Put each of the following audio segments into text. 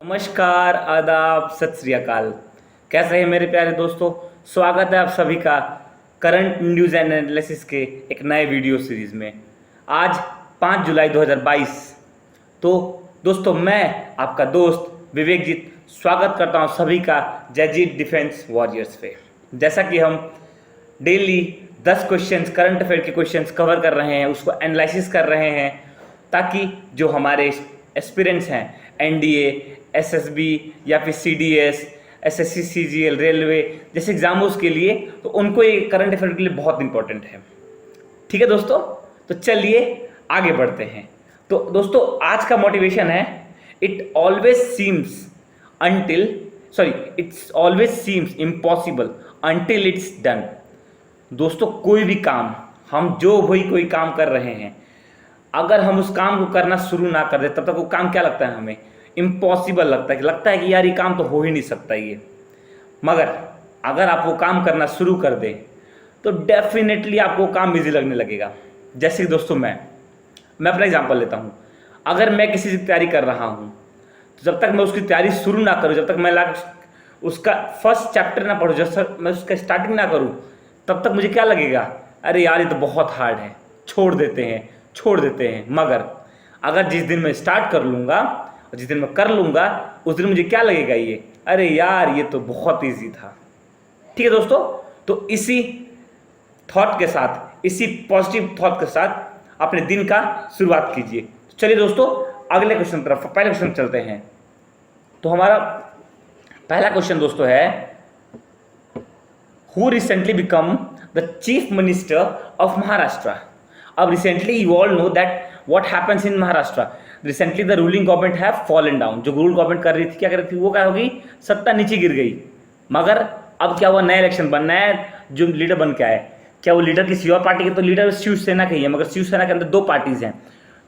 नमस्कार, आदाब, सत श्री अकाल। कैसे हैं मेरे प्यारे दोस्तों? स्वागत है आप सभी का करंट न्यूज़ एंड एनालिसिस के एक नए वीडियो सीरीज़ में। आज 5 जुलाई 2022। तो दोस्तों, मैं आपका दोस्त विवेकजीत स्वागत करता हूं सभी का जयजीत डिफेंस वॉरियर्स पे। जैसा कि हम डेली 10 क्वेश्चंस, करंट अफेयर के क्वेश्चंस कवर कर रहे हैं, उसको एनालिसिस कर रहे हैं, ताकि जो हमारे एस्पिरेंट्स हैं एनडीए, एसएसबी या फिर सीडीएस, एसएससी, सीजीएल, रेलवे जैसे एग्जाम्स के लिए, तो उनको ये करंट अफेयर के लिए बहुत इंपॉर्टेंट है। ठीक है दोस्तों, तो चलिए आगे बढ़ते हैं। तो दोस्तों, आज का मोटिवेशन है it's always seems impossible until it's done. दोस्तों, कोई भी काम, हम जो भी कोई काम कर रहे हैं, अगर हम उस काम को करना शुरू ना कर दे तब तक वो काम क्या लगता है हमें? इम्पॉसिबल लगता है कि यार ये काम तो हो ही नहीं सकता ये। मगर अगर आप वो काम करना शुरू कर दें तो डेफिनेटली आपको काम इजी लगने लगेगा। जैसे कि दोस्तों, मैं अपना एग्जांपल लेता हूँ। अगर मैं किसी की तैयारी कर रहा हूँ तो जब तक मैं उसकी तैयारी शुरू ना करूँ, जब तक मैं उसका फर्स्ट चैप्टर ना पढ़ूँ, जब तक मैं उसका स्टार्टिंग ना करूँ, तब तक मुझे क्या लगेगा? अरे यार, ये तो बहुत हार्ड है, छोड़ देते हैं। मगर अगर जिस दिन मैं स्टार्ट कर लूँगा और जिस दिन मैं कर लूँगा, उस दिन मुझे क्या लगेगा? ये अरे यार, ये तो बहुत ईजी था। ठीक है दोस्तों, तो इसी थॉट के साथ, इसी पॉजिटिव थॉट के साथ अपने दिन का शुरुआत कीजिए। चलिए दोस्तों, अगले क्वेश्चन तरफ, पहले क्वेश्चन चलते हैं। तो हमारा पहला क्वेश्चन दोस्तों है, who recently become the chief minister of Maharashtra? अब recently you all know that what happens in Maharashtra. Recently the ruling government have fallen down. जो रूल गवर्नमेंट कर रही थी, क्या कर रही थी, वो क्या होगी? सत्ता नीचे गिर गई। मगर अब क्या हुआ? नया इलेक्शन बनना है, जो लीडर बन के आए, क्या वो लीडर किसी और पार्टी के? तो लीडर शिवसेना के ही है, मगर शिवसेना के अंदर 2 पार्टीज हैं।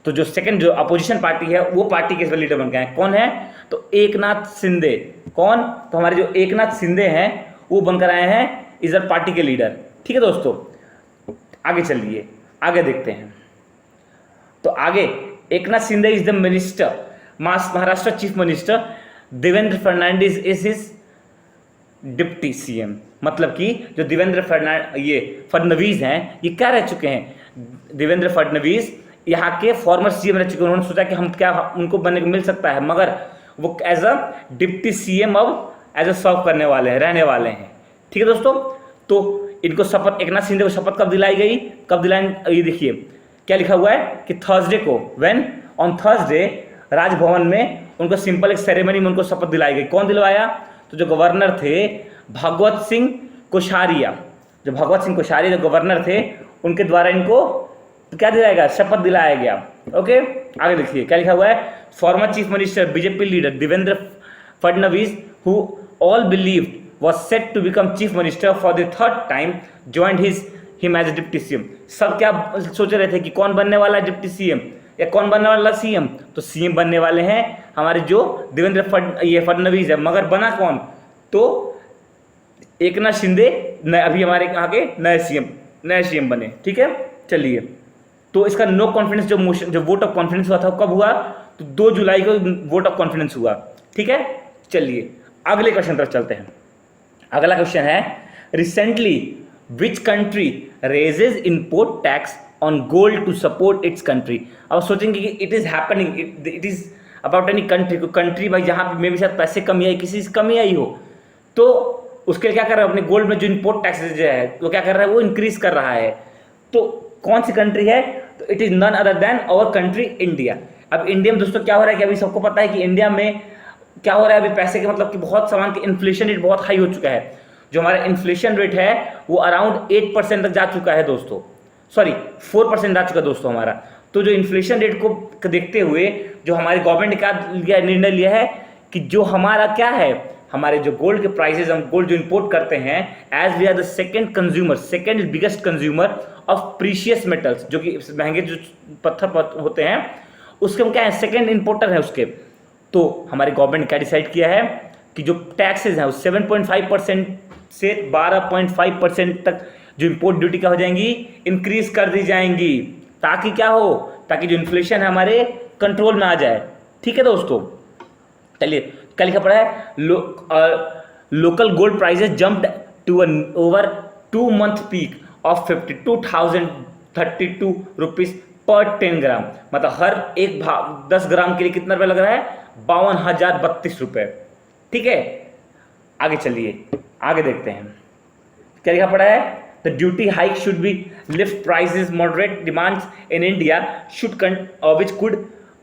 तो जो सेकंड, जो अपोजिशन पार्टी है, वो पार्टी के लीडर बन के आए। कौन है? तो एकनाथ शिंदे। कौन? तो हमारे जो एकनाथ शिंदे हैं वो बनकर आए हैं इधर पार्टी के लीडर। ठीक है दोस्तों, आगे चलिए, आगे देखते हैं। तो आगे, Eknath Shinde is the minister, Maharashtra chief minister. Devendra Fadnavis is his deputy CM. मतलब कि जो देवेंद्र फडणवीस हैं, ये क्या रह चुके हैं? देवेंद्र फडणवीस यहाँ के फॉर्मर सीएम रह चुके हैं। उन्होंने सोचा कि हम क्या उनको बनने को मिल सकता है, मगर वो एज अ डिप्टी सीएम अब एज अ सर्व करने वाले हैं, रहने वाले हैं। ठीक है दोस्तों, तो इनको शपथ, एकनाथ शिंदे को शपथ कब दिलाई गई? कब दिलाई? ये देखिए क्या लिखा हुआ है कि थर्सडे को, ऑन थर्सडे राजभवन में उनको सिंपल एक सेरेमनी में उनको शपथ दिलाई गई। कौन दिलवाया? तो जो गवर्नर थे भगवत सिंह कोश्यारी, जो गवर्नर थे, उनके द्वारा इनको क्या दिलाया गया? शपथ दिलाया गया। ओके, आगे देखिए क्या लिखा हुआ है। Former chief minister BJP leader Devendra Fadnavis, who all believed was set to become chief minister for the third time, joined him as a deputy CM। सब क्या सोच रहे थे कि कौन बनने वाला है डिप्टी सीएम, या कौन बनने वाला सीएम? तो सीएम बनने वाले हैं हमारे जो देवेंद्र फडणवीस है। मगर बना कौन? तो एकनाथ शिंदे अभी हमारे यहाँ के नए सीएम बने। ठीक है, चलिए। तो इसका नो कॉन्फिडेंस जो मोशन, जो वोट ऑफ कॉन्फिडेंस हुआ था, कब हुआ? तो 2 जुलाई को वोट ऑफ कॉन्फिडेंस हुआ। ठीक है, चलिए अगले क्वेश्चन तरफ चलते हैं। अगला क्वेश्चन है, recently which country raises import tax on gold to support its country? अब सोचेंगे कि it is happening, it is about any country भाई, जहां पे मे भी शायद पैसे कमी आई, किसी से कमी आई हो, तो उसके लिए क्या कर रहा है? अपने गोल्ड में जो इंपोर्ट टैक्सेज जो है वो क्या कर रहा है? वो इंक्रीज कर रहा है। तो कौन सी कंट्री है? तो it is none other than our country India. अब इंडिया में दोस्तों क्या हो रहा है कि अभी सबको पता है कि इंडिया में क्या हो रहा है? अभी पैसे के मतलब कि बहुत सामान के इन्फ्लेशन रेट बहुत हाई हो चुका है। जो हमारा इन्फ्लेशन रेट है वो अराउंड 8% तक जा चुका है दोस्तों, सॉरी 4% जा चुका है दोस्तों हमारा। तो जो इन्फ्लेशन रेट को देखते हुए जो हमारी गवर्नमेंट ने क्या निर्णय लिया है कि जो हमारा क्या है, हमारे जो गोल्ड के प्राइसेस, हम गोल्ड जो इंपोर्ट करते हैं, as we are the second biggest consumer of precious metals, जो कि महंगे जो पत्थर होते हैं, उसके हम क्या है? सेकेंड इंपोर्टर है उसके। तो हमारी गवर्नमेंट ने क्या डिसाइड किया है कि जो टैक्सेस हैं वो 7.5% से 12.5% तक जो इंपोर्ट ड्यूटी का हो जाएंगी, इंक्रीज कर दी जाएंगी, ताकि क्या हो? ताकि जो इन्फ्लेशन है हमारे कंट्रोल में आ जाए। ठीक है दोस्तों, चलिए क्या लिखा पड़ा है, local gold prices jumped to over 2 month peak of 52,032 rupees पर 10 ग्राम। मतलब हर एक 10 ग्राम के लिए कितना रुपया लग रहा है, 52,032 रुपए। ठीक है, आगे चलिए, आगे देखते हैं क्या लिखा पड़ा है। The duty hike should be lift prices moderate demands in India should which could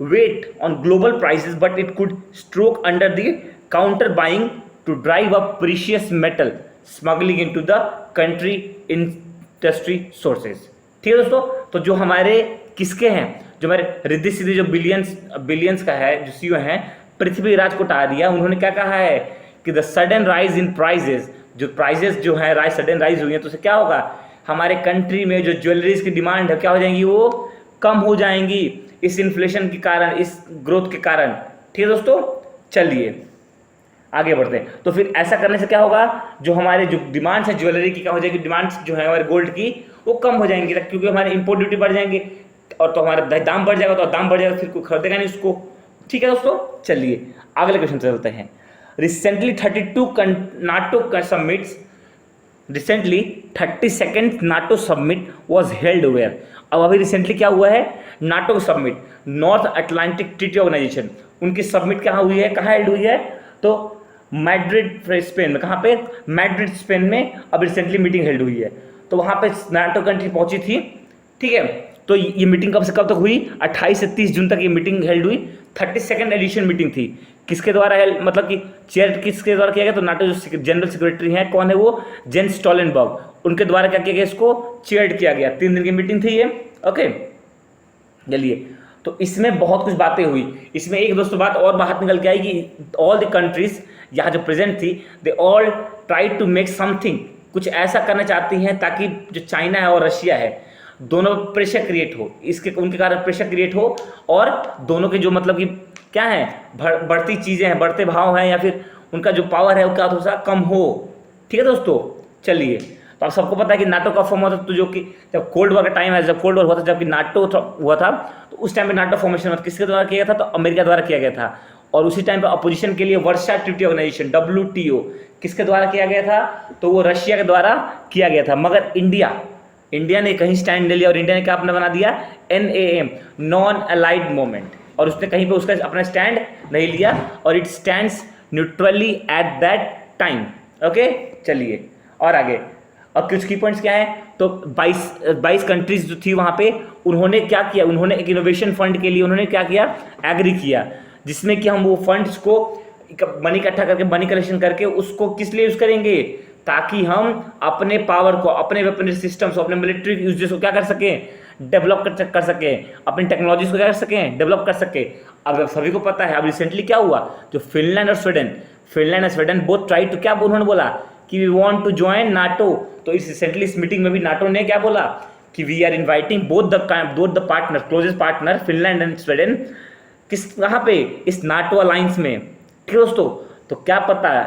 weigh on global prices but it could stoke under the counter buying to drive up precious metal smuggling into the country industry sources. ठीक है दोस्तों, तो जो हमारे किसके हैं, जो हमारे रिद्धि सिद्धि जो बिलियंस का है, जो सीईओ हैं पृथ्वीराज कोठारिया, उन्होंने क्या कहा है कि the sudden rise in prices, जो प्राइजेस जो है सडन राइज हुई है, तो उससे क्या होगा, हमारे कंट्री में जो ज्वेलरीज की डिमांड है क्या हो जाएंगी, वो कम हो जाएंगी इस इन्फ्लेशन के कारण, इस ग्रोथ के कारण। ठीक है दोस्तों, चलिए आगे बढ़ते हैं। तो फिर ऐसा करने से क्या होगा, जो हमारे जो डिमांड्स है ज्वेलरी की क्या हो जाएगी, डिमांड्स जो है हमारे गोल्ड की वो कम हो जाएंगी, क्योंकि हमारे इंपोर्ट ड्यूटी बढ़ जाएंगे और तो हमारा दाम बढ़ जाएगा, तो दाम बढ़ जाएगा, फिर कोई खरीदेगा नहीं उसको। ठीक है दोस्तों, चलिए अगले क्वेश्चन चलते हैं। Recently 32nd NATO summit was held where. अब अभी रिसेंटली क्या हुआ है, NATO summit, North Atlantic Treaty Organization, उनकी समिट कहाँ हुई है, कहाँ हेल्ड हुई है, तो मैड्रिड स्पेन में। कहाँ पे, मैड्रिड स्पेन में अब रिसेंटली मीटिंग हेल्ड हुई है, तो वहाँ पे नाटो कंट्री पहुंची थी। ठीक है, तो ये मीटिंग कब से कब तक हुई, 28 से 30 जून तक ये मीटिंग हेल्ड हुई। 32nd एडिशन मीटिंग थी, किसके द्वारा मतलब कि चेयर किसके द्वारा किया गया, तो नाटो जो जनरल सेक्रेटरी हैं, कौन है वो, जेंस स्टोलनबर्ग, उनके द्वारा क्या किया गया, इसको चेयर किया गया। 3 दिन की मीटिंग थी ये। ओके, चलिए, तो इसमें बहुत कुछ बातें हुई। इसमें एक दोस्तों बात और बाहर निकल के आई कि ऑल द कंट्रीज यहाँ जो प्रेजेंट थी, they all try to make something, कुछ ऐसा करना चाहती हैं ताकि जो चाइना है और रशिया है, दोनों प्रेशर क्रिएट हो, इसके उनके कारण प्रेशर क्रिएट हो, और दोनों के जो मतलब कि क्या है, बढ़ती चीज़ें हैं, बढ़ते भाव हैं, या फिर उनका जो पावर है वो क्या थोड़ा सा कम हो। ठीक है दोस्तों, चलिए, तो आप सबको पता है कि नाटो का फॉर्म हुआ था, तो जो कि जब कोल्ड वॉर का टाइम है, जब कोल्ड वॉर हुआ था, जबकि नाटो हुआ था, तो उस टाइम पे नाटो फॉर्मेशन हुआ, किसके द्वारा किया गया था, तो अमेरिका द्वारा किया गया था। और उसी टाइम पे अपोजिशन के लिए वर्सा ट्रीटी ऑर्गेनाइजेशन WTO किसके द्वारा किया गया था, तो वो रशिया के द्वारा किया गया था। मगर इंडिया ने कहीं स्टैंड ले लिया, और इंडिया ने क्या अपना बना दिया, NAM, नॉन अलाइड मूवमेंट, और उसने कहीं पे उसका अपना स्टैंड नहीं लिया, और it stands neutrally at that time. Okay, चलिए और आगे। और कुछ की पॉइंट्स क्या है, तो 22 कंट्रीज जो थी वहाँ पे, उन्होंने क्या किया, उन्होंने एक इनोवेशन फंड के लिए उन्होंने क्या किया, एग्री किया, जिसमें कि हम वो फंड्स को मनी इकट्ठा करके, मनी कलेक्शन करके उसको किस लिए यूज करेंगे, ताकि हम अपने पावर को, अपने वेपनरी सिस्टम्स, अपने मिलिट्री यूजेस को क्या कर सकें, डेवलप कर सकें, अपनी टेक्नोलॉजीज को क्या कर सकें, डेवलप कर सकें। अब सभी को पता है, अब रिसेंटली क्या हुआ, जो फिनलैंड और स्वीडन बोथ ट्राई टू, क्या उन्होंने बोला कि we want to join NATO. तो इस रिसेंटली इस मीटिंग में भी नाटो ने क्या बोला कि we are inviting both the partner, closest partner Finland and Sweden, किस कहाँ पे, इस नाटो अलायंस में। ठीक है दोस्तों, तो क्या पता है,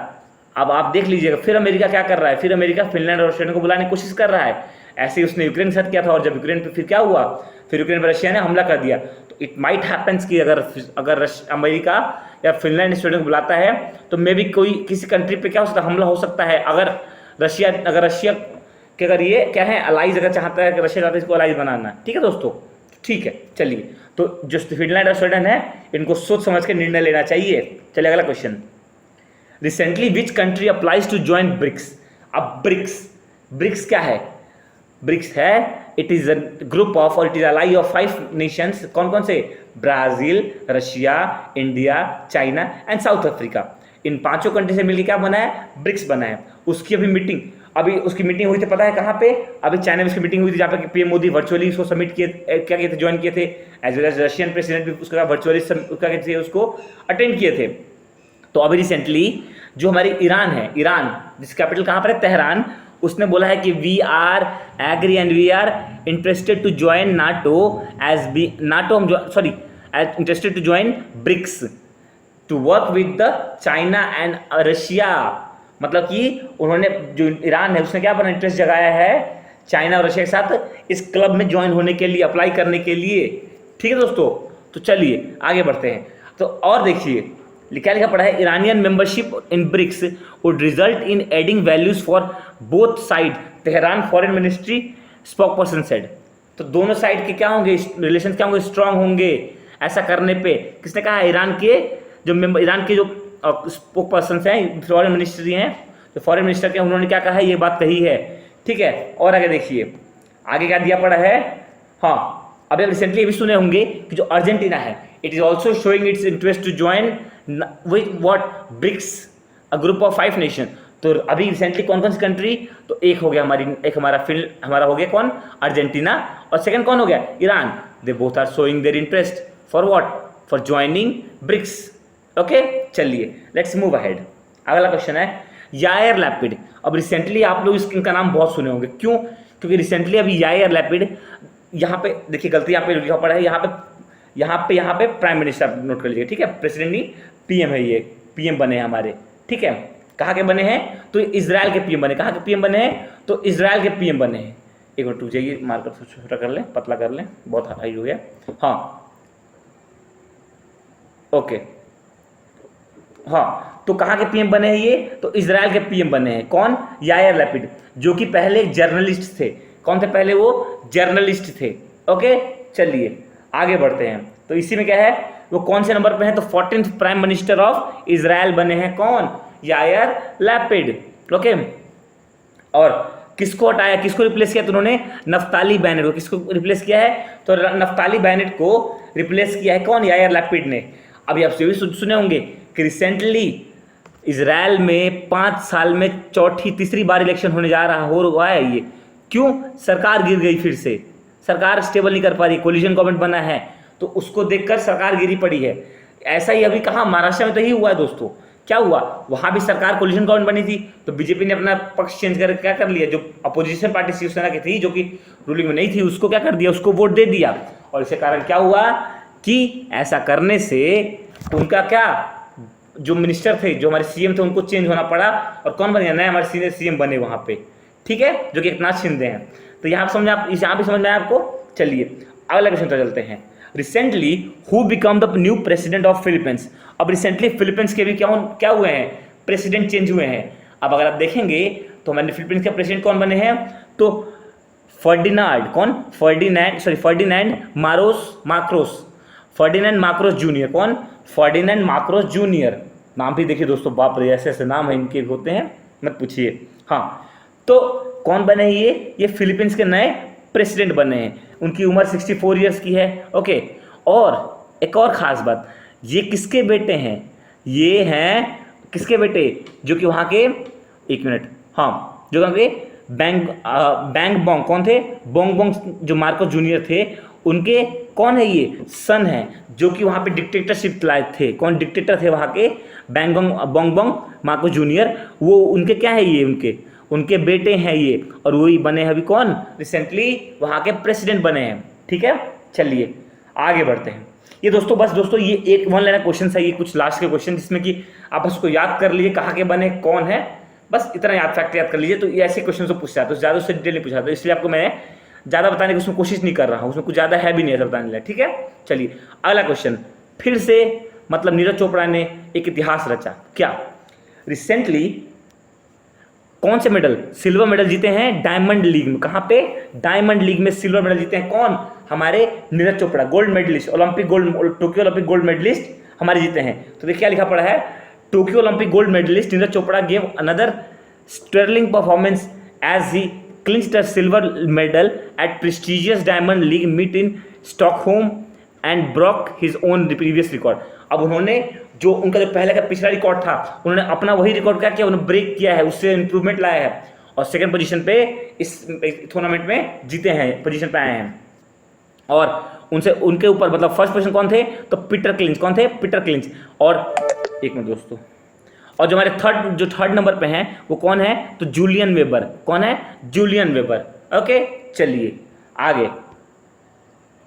अब आप देख लीजिएगा, फिर अमेरिका क्या कर रहा है, फिर अमेरिका फिनलैंड और स्वीडन को बुलाने की कोशिश कर रहा है। ऐसे ही उसने यूक्रेन के साथ किया था, और जब यूक्रेन पे फिर क्या हुआ, फिर यूक्रेन पर रशिया ने हमला कर दिया। तो इट माइट हैपेंस कि अगर अमेरिका या फिनलैंड स्वीडन को बुलाता है, तो मे बी कोई किसी कंट्री पे क्या हो सकता है, हमला हो सकता है। अगर रशिया के अगर ये क्या है, अलाइज अगर चाहता है कि रशिया चाहता है इसको अलाइज बनाना। ठीक है दोस्तों, ठीक है, चलिए, तो जो फिनलैंड और स्वीडन है, इनको सोच समझ के निर्णय लेना चाहिए। चलिए अगला question. Recently which country applies to join BRICS. अब ब्रिक्स क्या है, ब्रिक्स है, it is a group of, और it is ally of 5 nations. कौन कौन से, Brazil, Russia, India, China and South Africa. इन 5 कंट्री से मिलकर क्या बना है, ब्रिक्स बना है। उसकी उसकी मीटिंग हुई थी, पता है कहाँ पे, अभी चाइना में उसकी मीटिंग हुई थी, जहाँ पे PM मोदी वर्चुअली उसको सबमिट किए, क्या किए थे, ज्वाइन किए थे, as well as Russian president भी उसका वर्चुअली उसको अटेंड किए थे। तो अभी रिसेंटली जो हमारी ईरान जिस कैपिटल कहाँ पर है, तेहरान, उसने बोला है कि we are agree and we are interested to join interested to join BRICS to work with the China and Russia. मतलब कि उन्होंने, जो ईरान है उसने क्या अपना इंटरेस्ट जगाया है चाइना और रशिया के साथ इस क्लब में ज्वाइन होने के लिए, अप्लाई करने के लिए। ठीक है दोस्तों, तो चलिए आगे बढ़ते हैं। तो और देखिए, क्या लिखा पड़ा है, Iranian membership in BRICS would result in adding values for both side, Tehran foreign ministry spokesperson said. तो दोनों साइड के क्या होंगे, रिलेशन क्या होंगे, स्ट्रांग होंगे ऐसा करने पे। किसने कहा, ईरान के जो मेंबर, ईरान के जो स्पोक पर्सन हैं, फॉरेन मिनिस्ट्री हैं, जो फॉरेन मिनिस्टर के, उन्होंने क्या कहा है, ये बात कही है। ठीक है, और आगे देखिए, आगे क्या दिया पड़ा है। हाँ, अभी आप रिसेंटली भी सुने होंगे कि जो अर्जेंटीना है, it is also showing its interest to join with what, BRICS, a group of 5 nation. तो अभी रिसेंटली कौन कौन सी कंट्री, तो एक हो गया हमारा हो गया कौन, अर्जेंटीना, और सेकंड कौन हो गया, Iran. They both are showing their interest for what, for joining BRICS. Okay, चलिए लेट्स मूव अहेड। अगला क्वेश्चन है यायर लैपिड। अब रिसेंटली आप लोग इनका नाम बहुत सुने होंगे, क्यों, क्योंकि रिसेंटली अभी यायर लैपिड, यहाँ पे देखिए गलती यहाँ पे लिखा पड़ा है, यहाँ पे प्राइम मिनिस्टर नोट कर लीजिए। ठीक है, प्रेसिडेंट नहीं, पीएम है, ये पीएम बने हैं हमारे। ठीक है, कहाँ के बने हैं, तो इजराइल के पीएम बने। कहाँ के पीएम बने हैं, तो इजराइल के पीएम बने हैं। एक मिनट रुक जाइए, मार्कर छोटा कर लें, पतला कर लें, बहुत हाई हो गया। हाँ, ओके, हाँ, तो कहाँ के पीएम बने हैं ये, तो इजराइल के पीएम बने हैं। कौन, यायर लैपिड, जो कि पहले जर्नलिस्ट थे। कौन थे पहले, वो जर्नलिस्ट थे। ओके, चलिए आगे बढ़ते हैं। तो इसी में क्या है, वो कौन से नंबर पे हैं, तो 14th prime minister of Israel बने हैं। कौन, यायर लैपिड। ओके, और किसको हटाया, किसको रिप्लेस किया, तो उन्होंने नफ्ताली बेनेट को, किसको रिप्लेस किया है, तो नफ्ताली बेनेट को रिप्लेस किया है। कौन, यायर लैपिड ने। अभी आप भी सुने होंगे कि रिसेंटली इजराइल में 5 साल में तीसरी बार इलेक्शन होने जा रहा हो रहा है। ये क्यों, सरकार गिर गई, फिर से सरकार स्टेबल नहीं कर पा रही, कोलिजन गवर्नमेंट बना है, तो उसको देखकर सरकार गिरी पड़ी है। ऐसा ही अभी कहाँ, महाराष्ट्र में तो ही हुआ है दोस्तों। क्या हुआ, वहां भी सरकार कोलिजन गवर्नमेंट बनी थी, तो बीजेपी ने अपना पक्ष चेंज कर क्या कर लिया, जो अपोजिशन पार्टी शिवसेना की थी, जो कि रूलिंग में नहीं थी, उसको क्या कर दिया, उसको वोट दे दिया। और इसके कारण क्या हुआ कि ऐसा करने से उनका क्या, जो मिनिस्टर थे, जो हमारे सीएम थे, उनको चेंज होना पड़ा, और कौन बने, नए हमारे सीनियर सीएम बने वहां पे। ठीक है, जो कि एकनाथ शिंदे हैं। तो यहाँ समझ आप, यहाँ भी समझ में आया आपको। चलिए अगला क्वेश्चन पर चलते हैं। Recently who become the new president of Philippines. अब रिसेंटली फिलीपींस के भी क्या हुए हैं, प्रेसिडेंट चेंज हुए हैं। अब अगर आप देखेंगे तो हमारे फिलीपींस के प्रेसिडेंट कौन बने हैं, तो फर्डिनेंड मार्कोस जूनियर। कौन, फर्डिनेंड मार्कोस जूनियर। नाम भी देखिए दोस्तों, बाप रे, ऐसे ऐसे नाम है इनके होते हैं, मत पूछिए। हाँ, तो कौन बने हैं ये फिलीपींस के नए प्रेसिडेंट बने हैं। उनकी उम्र 64 ईयर्स की है। ओके, और एक और खास बात, ये किसके बेटे हैं, ये हैं किसके बेटे, जो कि वहाँ के, एक मिनट, हाँ, जो वहाँ के बैंग बोंग कौन थे, बोंग जो मार्कोस जूनियर थे, उनके कौन है, ये सन है, जो कि वहाँ पे डिक्टेटरशिप लाए थे। कौन डिक्टेटर थे वहाँ के, बोंग मार्कोस जूनियर, वो उनके क्या है, ये उनके बेटे हैं ये, और वही बने हैं अभी कौन, रिसेंटली वहाँ के प्रेसिडेंट बने हैं। ठीक है, चलिए आगे बढ़ते हैं। ये दोस्तों ये एक 1 लाइन क्वेश्चन है, ये कुछ लास्ट के क्वेश्चन, जिसमें कि आप उसको याद कर लीजिए, कहाँ के बने, कौन है, बस इतना फैक्ट याद कर लीजिए। तो ये ऐसे क्वेश्चन से पूछा जाता है, ज़्यादा उससे डिटेल नहीं पूछा जाता, इसलिए आपको मैं ज़्यादा बताने की उसमें कोशिश नहीं कर रहा हूँ, उसमें कुछ ज़्यादा है भी नहीं ऐसा बताने लगा। ठीक है, चलिए अगला क्वेश्चन। फिर से मतलब नीरज चोपड़ा ने एक इतिहास रचा। क्या, रिसेंटली कौन से मेडल, सिल्वर मेडल जीते हैं डायमंड लीग में। कहाँ पे, डायमंड लीग में सिल्वर मेडल जीते हैं। कौन, हमारे Neeraj Chopra, gold medallist, Tokyo Olympic gold medallist हमारे जीते हैं। तो देखिए क्या लिखा पड़ा है, Tokyo Olympic gold medallist Neeraj Chopra gave another sterling performance as he clinched a silver medal at prestigious Diamond League meet in Stockholm and broke his own previous record. अब उन्होंने जो उनका जो पहले का पिछला रिकॉर्ड था, उन्होंने अपना वही रिकॉर्ड क्या किया, उन्होंने ब्रेक किया है, उससे इंप्रूवमेंट लाया है, और सेकंड पोजीशन पे इस टूर्नामेंट में जीते हैं, पोजीशन पे आए हैं। और उनसे उनके ऊपर मतलब फर्स्ट पोजीशन कौन थे, तो पीटर क्लिंच। कौन थे, पीटर क्लिंच। और एक मिनट दोस्तों, और जो हमारे थर्ड नंबर पे हैं वो कौन है, तो जूलियन वेबर। कौन है, जूलियन वेबर। ओके, चलिए आगे।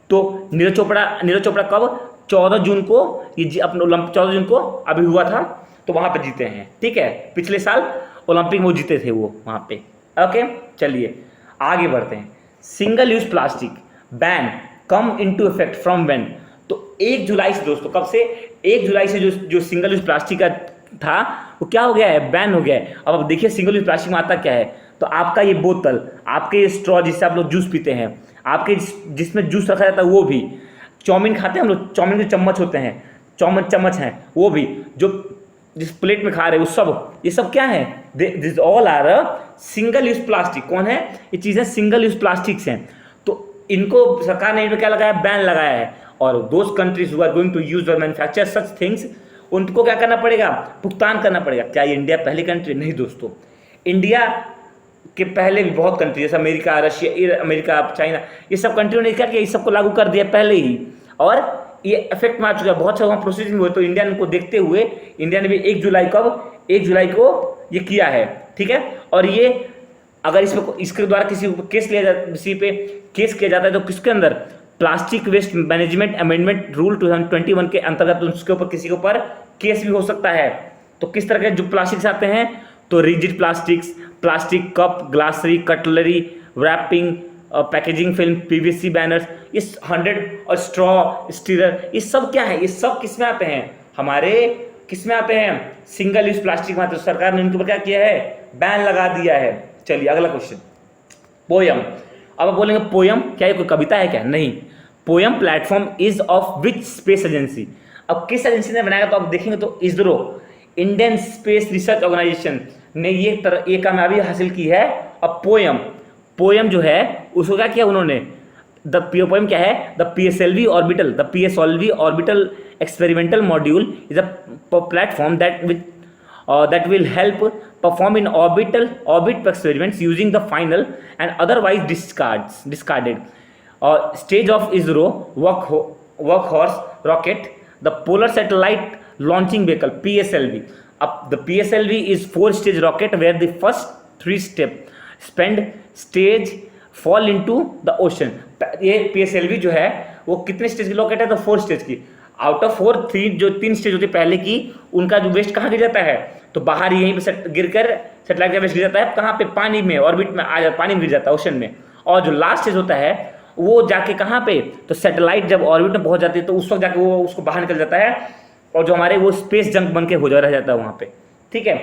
तो नीरज चोपड़ा कब, 14 जून को, ये अपने 14 जून को अभी हुआ था, तो वहां पे जीते हैं। ठीक है, पिछले साल ओलंपिक में वो जीते थे वो वहां पे। ओके, चलिए आगे बढ़ते हैं। Single use plastic ban come into effect from when. तो तो 1 जुलाई से दोस्तों, कब से, 1 जुलाई से जो सिंगल यूज प्लास्टिक का था वो क्या हो गया है, बैन हो गया है। अब देखिए सिंगल यूज प्लास्टिक में आता क्या है, तो आपका ये बोतल, आपके ये स्ट्रॉ जिससे आप लोग जूस पीते हैं, आपके जिसमें जूस रखा जाता है वो भी, चाउमीन खाते हैं हम लोग, चाउमीन के चम्मच होते हैं, चम्मच हैं वो भी, जो जिस प्लेट में खा रहे हैं वो सब, ये सब क्या है, this all are single use plastic. कौन है, ये चीज़ें सिंगल यूज प्लास्टिक्स हैं। तो इनको सरकार ने क्या लगाया, बैन लगाया है। और those countries who are going to use or manufacture such things, उनको क्या करना पड़ेगा, भुगतान करना पड़ेगा। क्या ये इंडिया पहली कंट्री? नहीं दोस्तों, इंडिया के पहले भी बहुत कंट्री जैसे अमेरिका, रशिया, अमेरिका, चाइना, ये सब कंट्रियों ने क्या किया, इस सबको लागू कर दिया पहले ही, और ये इफेक्ट में आ चुका है। बहुत सारे वहाँ प्रोसेसिंग हुए, तो इंडिया को देखते हुए इंडिया ने भी 1 जुलाई को ये किया है, ठीक है। और ये अगर इसके द्वारा किसी केस लिया जाता, किसी पे केस किया जाता है, तो किसके अंदर, plastic waste management amendment rule 2021 के अंतर्गत उसके ऊपर किसी के ऊपर केस भी हो सकता है। तो किस तरह के जो प्लास्टिक्स आते हैं, तो rigid plastics, plastic cup, glassware, cutlery, wrapping, packaging film, PVC banners, इस 100 और स्ट्रॉ, स्टीरर, ये सब क्या है, ये सब किस में आते हैं, हमारे किस में आते हैं, सिंगल यूज प्लास्टिक में आते हैं। सरकार ने इनके ऊपर क्या किया है, बैन लगा दिया है। चलिए अगला क्वेश्चन, पोयम। अब आप बोलेंगे पोयम क्या ये कोई कविता है क्या? नहीं, POEM platform is of which space agency. अब किस एजेंसी ने बनाया, तो आप देखेंगे तो ISRO, Indian space research organisation ने ये कामयाबी हासिल की है। अब पोयम जो है उसको क्या किया उन्होंने, द पोयम क्या है, the PSLV orbital experimental module is a platform that will help perform in orbit experiments using the final and otherwise discarded stage of ISRO workhorse rocket, the Polar Satellite Launching Vehicle PSLV. The PSLV is 4-stage rocket where the first 3 stage fall into the ocean. ये PSLV जो है वो कितने stage की rocket है, तो 4 stage की। Out of 4 3 जो 3 स्टेज होती है पहले की, उनका जो वेस्ट कहाँ गिर जाता है, तो बाहर यहीं पे गिरकर सैटेलाइट का वेस्ट गिर जाता है कहाँ पे, पानी में, ऑर्बिट में आ जाता, पानी में गिर जाता है, ओशन में। और जो लास्ट स्टेज होता है वो जाके कहाँ पे, तो सैटेलाइट जब ऑर्बिट में पहुंच जाती है तो उस वक्त जाके वो उसको बाहर निकल जाता है, और जो हमारे वो स्पेस जंक बन के रह जाता है वहाँ पे, ठीक है।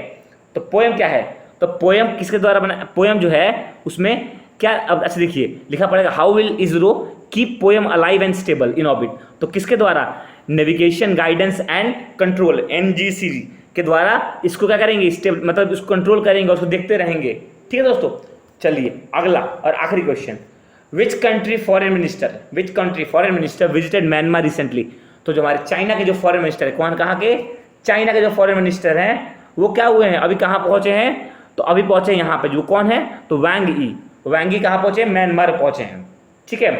तो पोयम क्या है, तो पोयम किसके द्वारा बना, पोयम जो है उसमें क्या, अब अच्छा देखिए लिखा पड़ेगा, how will ISRO keep poem alive and stable in orbit. तो किसके द्वारा, navigation guidance and control NGC के द्वारा इसको क्या करेंगे, स्टेबल, मतलब इसको कंट्रोल करेंगे और उसको देखते रहेंगे, ठीक है दोस्तों। चलिए अगला और आखिरी question, which country foreign minister visited Myanmar recently. तो जो हमारे चाइना के जो फॉरेन मिनिस्टर है, कहाँ के, चाइना के जो फॉरेन मिनिस्टर हैं वो क्या हुए हैं, अभी कहाँ पहुंचे हैं, तो अभी पहुंचे यहाँ पे, जो कौन है, तो वांग यी कहाँ पहुंचे, म्यांमार पहुंचे हैं, ठीक है।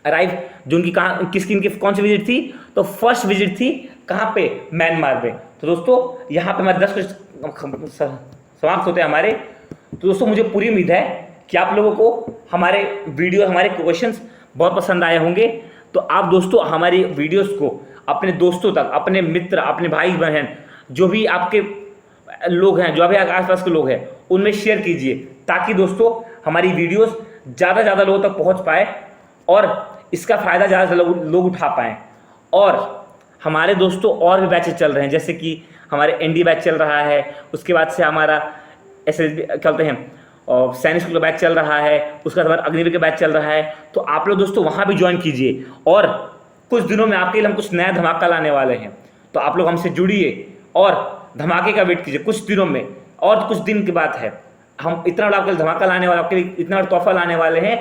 अराइव, जो उनकी कहाँ, किनकी कौन सी विजिट थी, तो फर्स्ट विजिट थी कहाँ पे, म्यांमार पे। तो दोस्तों यहाँ पे हमारे 10 क्वेश्चन समाप्त होते हैं हमारे। तो दोस्तों मुझे पूरी उम्मीद है कि आप लोगों को हमारे वीडियो, हमारे क्वेश्चंस बहुत पसंद आए होंगे। तो आप दोस्तों हमारी वीडियोस को अपने दोस्तों तक, अपने मित्र, अपने भाई बहन, जो भी आपके लोग हैं, जो भी आसपास के लोग हैं, उनमें शेयर कीजिए, ताकि दोस्तों हमारी वीडियोस ज़्यादा से ज़्यादा लोगों तक पहुँच पाए और इसका फ़ायदा ज़्यादा से लोग उठा पाएँ। और हमारे दोस्तों और भी बैचेस चल रहे हैं, जैसे कि हमारे ND बैच चल रहा है, उसके बाद से हमारा SSB चलते हैं, और सैनिक स्कूल का बैच चल रहा है, उसके बाद हमारा अग्निवीर का बैच चल रहा है। तो आप लोग दोस्तों वहाँ भी ज्वाइन कीजिए, और कुछ दिनों में आपके लिए हम कुछ नया धमाका लाने वाले हैं। तो आप लोग हमसे जुड़िए और धमाके का वेट कीजिए कुछ दिनों में, और कुछ दिन की बात है, हम इतना बड़ा आपके लिए धमाका लाने वाले, आपके लिए इतना बड़ा तोहफा लाने वाले हैं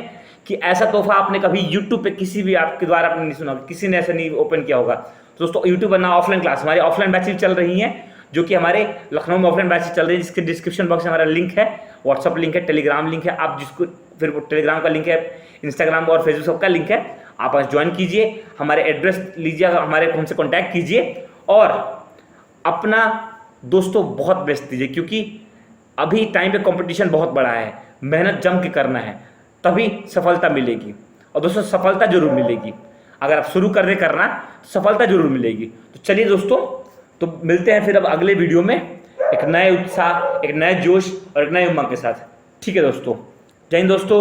कि ऐसा तोहफा आपने कभी यूट्यूब पे किसी भी आपके द्वारा आपने नहीं सुना, किसी ने ऐसा नहीं ओपन किया होगा। तो दोस्तों यूट्यूब पर ना ऑफलाइन क्लास, हमारी ऑफलाइन बैचेज चल रही हैं, जो कि हमारे लखनऊ में ऑफलाइन बैचेज चल रही है, जिसके डिस्क्रिप्शन बॉक्स में हमारा लिंक है, व्हाट्सअप लिंक है, टेलीग्राम लिंक है, आप जिसको फिर टेलीग्राम का लिंक है, इंस्टाग्राम और फेसबुक सबका लिंक है, आप ज्वाइन कीजिए, हमारे एड्रेस लीजिए, हमारे हमसे कॉन्टैक्ट कीजिए, और अपना दोस्तों बहुत बेस्ट दीजिए, क्योंकि अभी टाइम पे कंपटीशन बहुत बड़ा है, मेहनत जम के करना है, तभी सफलता मिलेगी। और दोस्तों सफलता जरूर मिलेगी, अगर आप शुरू कर दे करना, सफलता जरूर मिलेगी। तो चलिए दोस्तों, तो मिलते हैं फिर अब अगले वीडियो में एक नए उत्साह, एक नए जोश और एक नए उमंग के साथ, ठीक है दोस्तों। जय हिंद दोस्तों।